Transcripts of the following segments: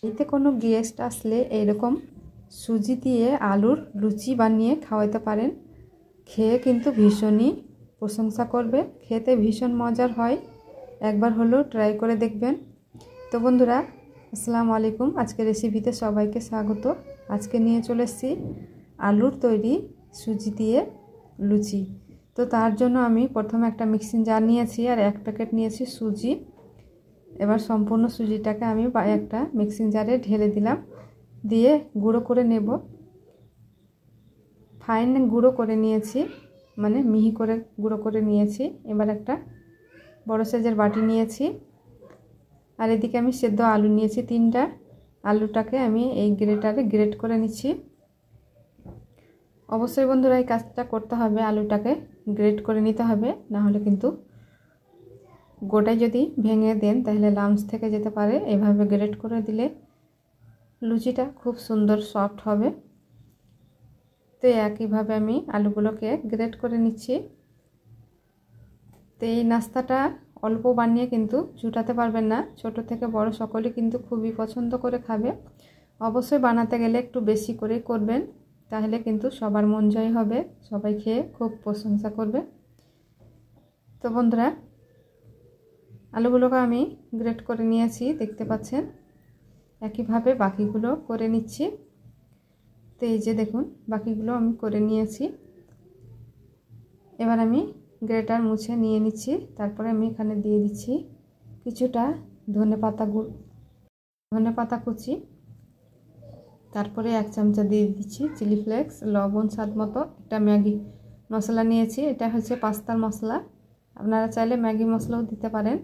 বাড়িতে কোনো গেস্ট আসলে এরকম সুজি দিয়ে আলুর লুচি বানিয়ে খাওয়াতে পারেন। খেয়ে কিন্তু ভীষণই প্রশংসা করবে, খেতে ভীষণ মজার হয়। একবার হলেও ট্রাই করে দেখবেন। তো বন্ধুরা, আসসালামু আলাইকুম। আজকে রেসিপিতে সবাইকে স্বাগত। আজকে নিয়ে চলে এসেছি আলুর তৈরি সুজি দিয়ে লুচি। তো তার জন্য আমি প্রথমে একটা মিক্সিং জার নিয়েছি আর 1 প্যাকেট নিয়েছি সুজি। এবার সম্পূর্ণ সুজিটাকে আমি একটা মিক্সিং জারে ঢেলে দিলাম, দিয়ে গুঁড়ো করে নেব। ফাইন গুঁড়ো করে নিয়েছি, মানে মিহি করে গুঁড়ো করে নিয়েছি। এবার একটা বড় সাইজের বাটি নিয়েছি আর এদিকে আমি সেদ্ধ আলু নিয়েছি 3টা। আলুটাকে আমি এই গ্রেটারে গ্রেট করে নিচ্ছি। অবশ্যই বন্ধুরা এই কাজটা করতে হবে, আলুটাকে গ্রেট করে নিতে হবে, না হলে কিন্তু গোটায় যদি ভেঙে দেন তাহলে লামস থেকে যেতে পারে। এভাবে গ্রেট করে দিলে লুচিটা খুব সুন্দর সফট হবে। তো একইভাবে আমি আলুগুলোকে গ্রেট করে নিচ্ছি। তো এই নাস্তাটা অল্প বানিয়ে কিন্তু জুটাতে পারবেন না, ছোট থেকে বড় সকলেই কিন্তু খুবই পছন্দ করে খাবে। অবশ্যই বানাতে গেলে একটু বেশি করে করবেন, তাহলে কিন্তু সবার মন জয় হবে, সবাই খেয়ে খুব প্রশংসা করবে। তো বন্ধুরা, আলুগুলোকে আমি গ্রেট করে নিয়েছি, দেখতে পাচ্ছেন। একইভাবে বাকিগুলো করে নিচ্ছি। তো এই যে দেখুন, বাকিগুলো আমি করে নিয়েছি। এবার আমি গ্রেটার মুছে নিয়ে নিচ্ছি। তারপরে আমি এখানে দিয়ে দিচ্ছি কিছুটা ধনেপাতা কুচি। তারপরে 1 চামচা দিয়ে দিচ্ছি চিলি ফ্লেক্স, লবণ স্বাদ মতো। একটা ম্যাগি মশলা নিয়েছি, এটা হচ্ছে পাস্তার মশলা। আপনারা চাইলে ম্যাগি মশলাও দিতে পারেন,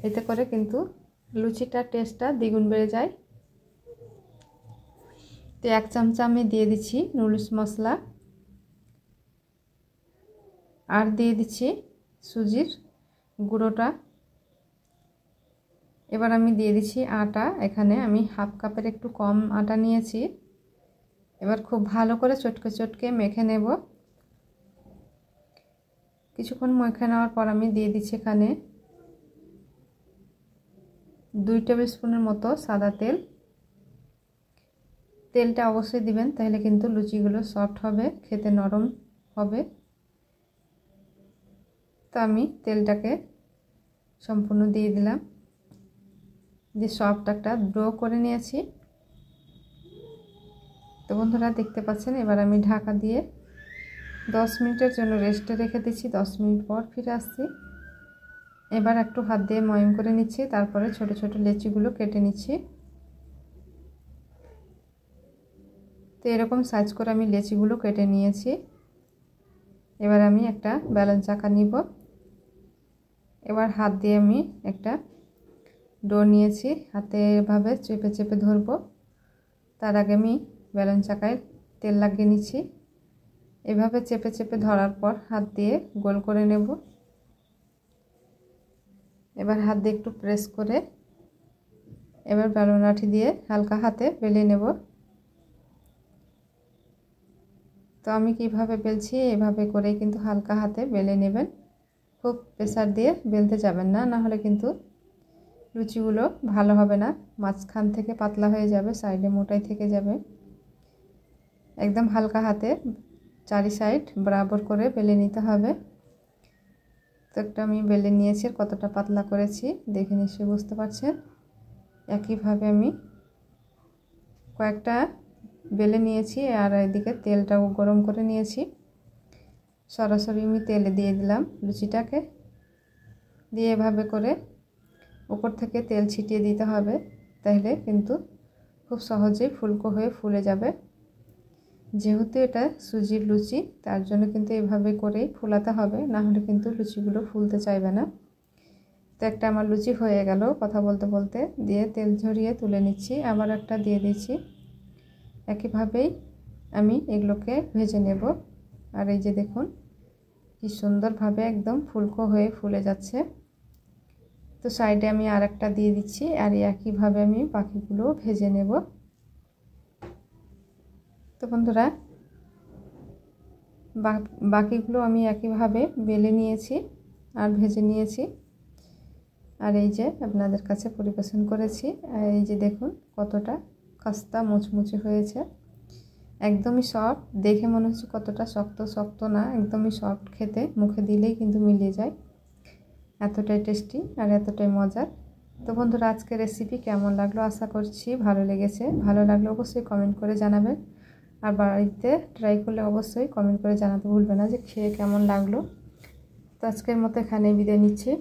এতে করে কিন্তু লুচিটার টেস্টটা দ্বিগুণ বেড়ে যায়। তো 1 চামচা আমি দিয়ে দিচ্ছি নুডলস মশলা, আর দিয়ে দিচ্ছি সুজির গুঁড়োটা। এবার আমি দিয়ে দিচ্ছি আটা। এখানে আমি হাফ কাপের একটু কম আটা নিয়েছি। এবার খুব ভালো করে চটকে চটকে মেখে নেব। কিছুক্ষণ মেখে নেওয়ার পর আমি দিয়ে দিচ্ছি এখানে 2 টেবিল স্পুনের মতো সাদা তেল। তেলটা অবশ্যই দিবেন, তাহলে কিন্তু লুচিগুলো সফট হবে, খেতে নরম হবে। তো আমি তেলটাকে সম্পূর্ণ দিয়ে দিলাম, দিয়ে সফট একটা ডো করে নিয়েছি। তো বন্ধুরা দেখতে পাচ্ছেন, এবার আমি ঢাকা দিয়ে 10 মিনিটের জন্য রেস্টে রেখে দিচ্ছি। 10 মিনিট পর ফিরে আসছি। এবার একটু হাত দিয়ে ময়ম করে নিচ্ছি, তারপরে ছোট ছোট লেচিগুলো কেটে নিচ্ছি। তো এরকম সাইজ করে আমি লেচিগুলো কেটে নিয়েছি। এবার আমি একটা বেলন চাকা নিব। এবার হাত দিয়ে আমি একটা ডো নিয়েছি, হাতে এভাবে চেপে চেপে ধরব। তার আগে আমি বেলন চাকায় তেল লাগিয়ে নিচ্ছি। এভাবে চেপে চেপে ধরার পর হাত দিয়ে গোল করে নেব। এবার হাত দিয়ে একটু প্রেস করে এবার বেলন লাঠি দিয়ে হালকা হাতে বেলে নেব। তো আমি কিভাবে বেলছি, এভাবে করেই কিন্তু হালকা হাতে বেলে নেবেন। খুব প্রেসার দিয়ে বেলতে যাবেন না, না হলে কিন্তু লুচিগুলো ভালো হবে না, মাঝখান থেকে পাতলা হয়ে যাবে, সাইডে মোটাই থেকে যাবে। একদম হালকা হাতে চারি সাইড বরাবর করে বেলে নিতে হবে। তো একটা আমি বেলে নিয়েছি, কতটা পাতলা করেছি দেখে নিশ্চয়ই বুঝতে পারছেন। একইভাবে আমি কয়েকটা বেলে নিয়েছি, আর এদিকে তেলটাও গরম করে নিয়েছি। সরাসরি আমি তেলে দিয়ে দিলাম লুচিটাকে, দিয়ে এভাবে করে উপর থেকে তেল ছিটিয়ে দিতে হবে, তাহলে কিন্তু খুব সহজেই ফুলকো হয়ে ফুলে যাবে। যেহেতু এটা সুজির লুচি, তার জন্য কিন্তু এভাবে করেই ফুলাতে হবে, না হলে কিন্তু লুচিগুলো ফুলতে চাইবে না। তো একটা আমার লুচি হয়ে গেল কথা বলতে বলতে, দিয়ে তেল ঝরিয়ে তুলে নিচ্ছি। আবার একটা দিয়ে দিচ্ছি। একইভাবেই আমি এগুলোকে ভেজে নেব। আর এই যে দেখুন কি সুন্দরভাবে একদম ফুলকো হয়ে ফুলে যাচ্ছে। তো সাইডে আমি আর একটা দিয়ে দিচ্ছি, আর একইভাবে আমি বাকিগুলো ভেজে নেব। তো বন্ধুরা, বাকিগুলো আমি একইভাবে বেলে নিয়েছি আর ভেজে নিয়েছি। আর এই যে আপনাদের কাছে পরিবেশন করেছি। আর এই যে দেখুন কতটা খাস্তা মুচমুচে হয়েছে, একদমই সফট। দেখে মনে হচ্ছে কতটা শক্ত, শক্ত না, একদমই সফট। খেতে মুখে দিলেই কিন্তু মিলিয়ে যায়, এতটাই টেস্টি আর এতটাই মজার। তো বন্ধুরা, আজকের রেসিপি কেমন লাগলো? আশা করছি ভালো লেগেছে। ভালো লাগলে অবশ্যই কমেন্ট করে জানাবেন, আর বাড়িতে ট্রাই করলে অবশ্যই কমেন্ট করে জানাতে ভুলবেন না যে খেয়ে কেমন লাগলো। তো আজকের মতো এখানেই বিদায় নিচ্ছি।